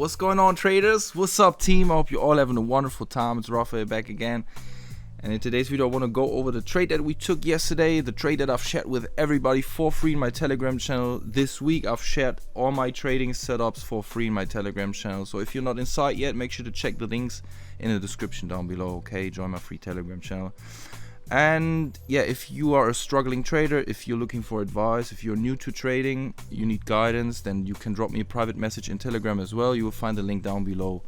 What's going on, traders? What's up, team? I hope you're all having a wonderful time. It's Raphael back again. And in today's video, I want to go over the trade that we took yesterday, the trade that I've shared with everybody for free in my Telegram channel. This week, I've shared all my trading setups for free in my Telegram channel. So if you're not inside yet, make sure to check the links in the description down below, okay? Join my free Telegram channel. And yeah, if you are a struggling trader, if you're looking for advice, if you're new to trading, you need guidance, then you can drop me a private message in Telegram as well. You will find the link down below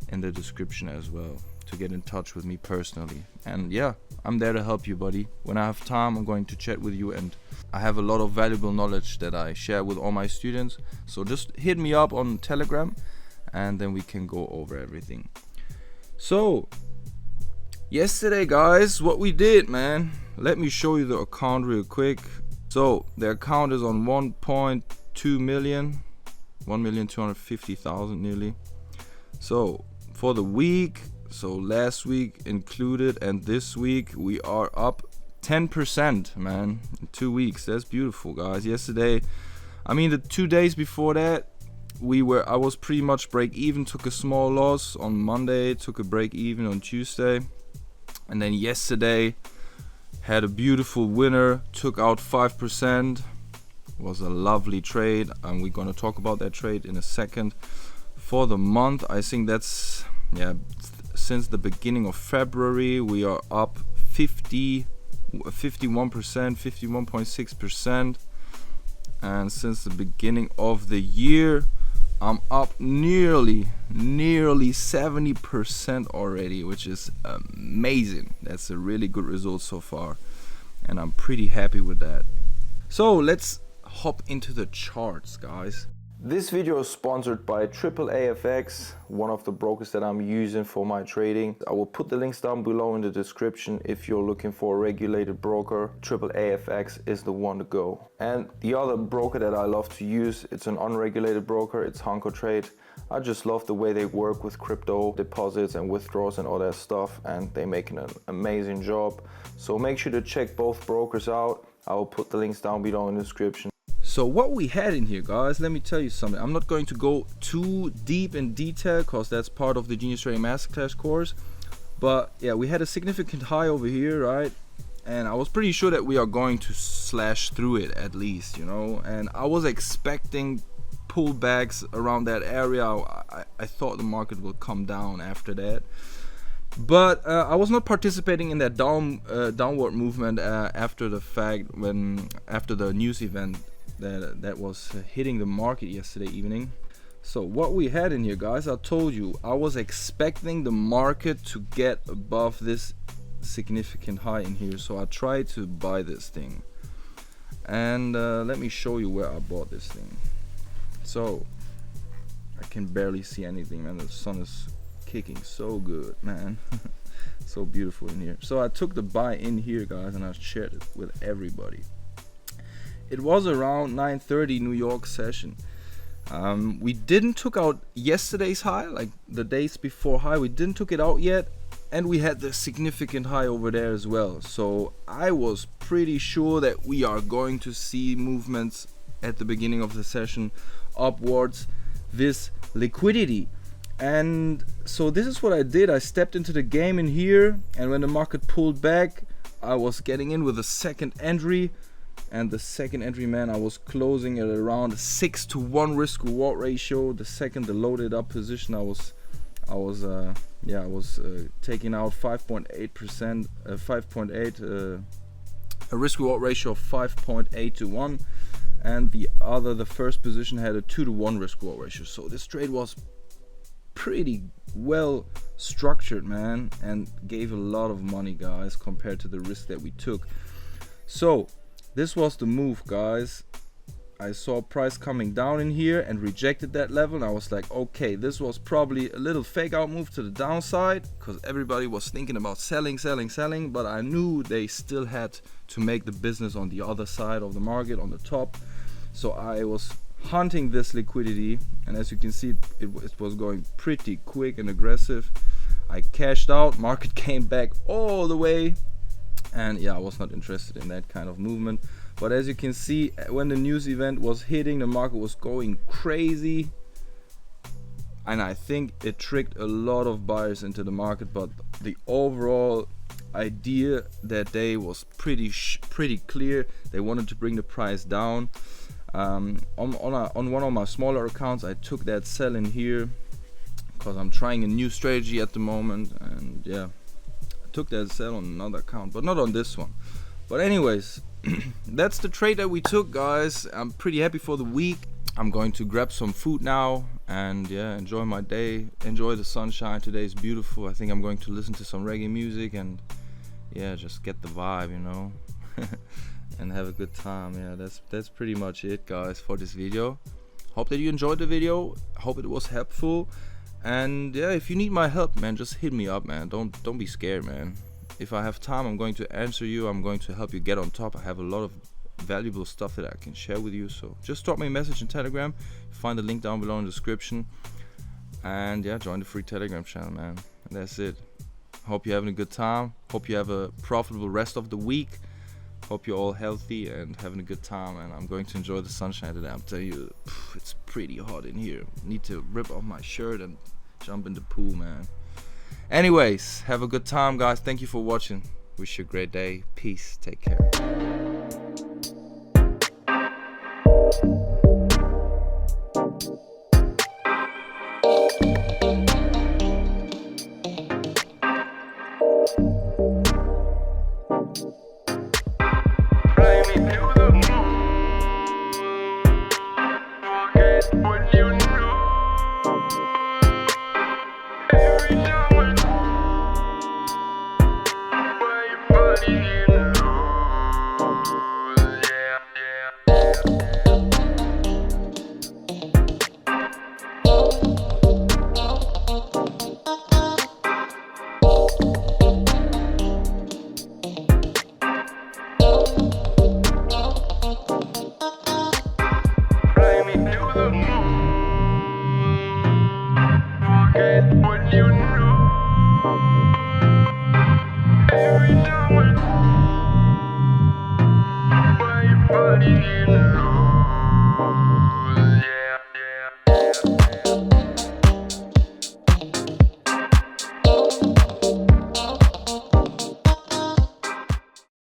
in the description as well to get in touch with me personally. And yeah, I'm there to help you, buddy. When I have time, I'm going to chat with you, and I have a lot of valuable knowledge that I share with all my students. So just hit me up on Telegram and then we can go over everything. So yesterday, guys, what we did, man, let me show you the account real quick. So the account is on 1.2 million, 1,250,000 nearly. So for the week, so last week included and this week, we are up 10%, man, in 2 weeks. That's beautiful, guys. Yesterday, I mean, the 2 days before that, I was pretty much break even, took a small loss on Monday, took a break even on Tuesday. And then yesterday had a beautiful winner, took out 5%. Was a lovely trade, and we're gonna talk about that trade in a second. For the month, I think that's, yeah, since the beginning of February, we are up 51%, 51.6%. And since the beginning of the year, I'm up nearly 70% already, which is amazing. That's a really good result so far, and I'm pretty happy with that. So let's hop into the charts, guys. This video is sponsored by XAUUSD, one of the brokers that I'm using for my trading. I will put the links down below in the description if you're looking for a regulated broker. XAUUSD is the one to go. And the other broker that I love to use, it's an unregulated broker, it's Trade. I just love the way they work with crypto deposits and withdrawals and all that stuff, and they make an amazing job. So make sure to check both brokers out. I will put the links down below in the description. So what we had in here, guys, let me tell you something. I'm not going to go too deep in detail because that's part of the Genius Trading Masterclass course. But yeah, we had a significant high over here, right? And I was pretty sure that we are going to slash through it at least, you know. And I was expecting pullbacks around that area. I thought the market would come down after that. But I was not participating in that downward movement after the fact, after the news event that was hitting the market yesterday evening. So what we had in here, guys, I told you I was expecting the market to get above this significant high in here, so I tried to buy this thing. And let me show you where I bought this thing. So I can barely see anything, man. The sun is kicking so good, man. So beautiful in here. So I took the buy in here, guys, and I shared it with everybody. It was around 9:30 New York session. We didn't took out yesterday's high, like the days before high. We didn't took it out yet, and we had the significant high over there as well. So I was pretty sure that we are going to see movements at the beginning of the session upwards, this liquidity. And so this is what I did. I stepped into the game in here, and when the market pulled back, I was getting in with a second entry. And the second entry, man, I was closing at around 6-to-1 risk reward ratio. The second, the loaded up position, I was taking out 5.8%, 5.8, a risk reward ratio of 5.8 to 1, and the first position had a 2-to-1 risk reward ratio. So this trade was pretty well structured, man, and gave a lot of money, guys, compared to the risk that we took. So this was the move, guys. I saw price coming down in here and rejected that level, and I was like, okay, this was probably a little fake out move to the downside because everybody was thinking about selling, but I knew they still had to make the business on the other side of the market, on the top. So I was hunting this liquidity, and as you can see, it was going pretty quick and aggressive. I cashed out, market came back all the way, and yeah, I was not interested in that kind of movement. But as you can see, when the news event was hitting, the market was going crazy. and I think it tricked a lot of buyers into the market, but the overall idea that day was pretty clear. They wanted to bring the price down. On one of my smaller accounts, I took that sell in here because I'm trying a new strategy at the moment, and yeah, I took that sell on another account, but not on this one. But anyways, that's the trade that we took, guys. I'm pretty happy for the week. I'm going to grab some food now and yeah, enjoy my day, enjoy the sunshine. Today is beautiful. I think I'm going to listen to some reggae music and yeah, just get the vibe, you know. And have a good time. Yeah, that's pretty much it, guys, for this video. Hope that you enjoyed the video. Hope it was helpful. And yeah, if you need my help, man, just hit me up, man. Don't be scared, man. If I have time, I'm going to answer you. I'm going to help you get on top. I have a lot of valuable stuff that I can share with you. So just drop me a message in Telegram. Find the link down below in the description. And yeah, join the free Telegram channel, man. And that's it. Hope you're having a good time. Hope you have a profitable rest of the week. Hope you're all healthy and having a good time, and I'm going to enjoy the sunshine today. I'm telling you, it's pretty hot in here. Need to rip off my shirt and jump in the pool, man. Anyways, have a good time, guys. Thank you for watching. Wish you a great day. Peace. Take care. Every time my body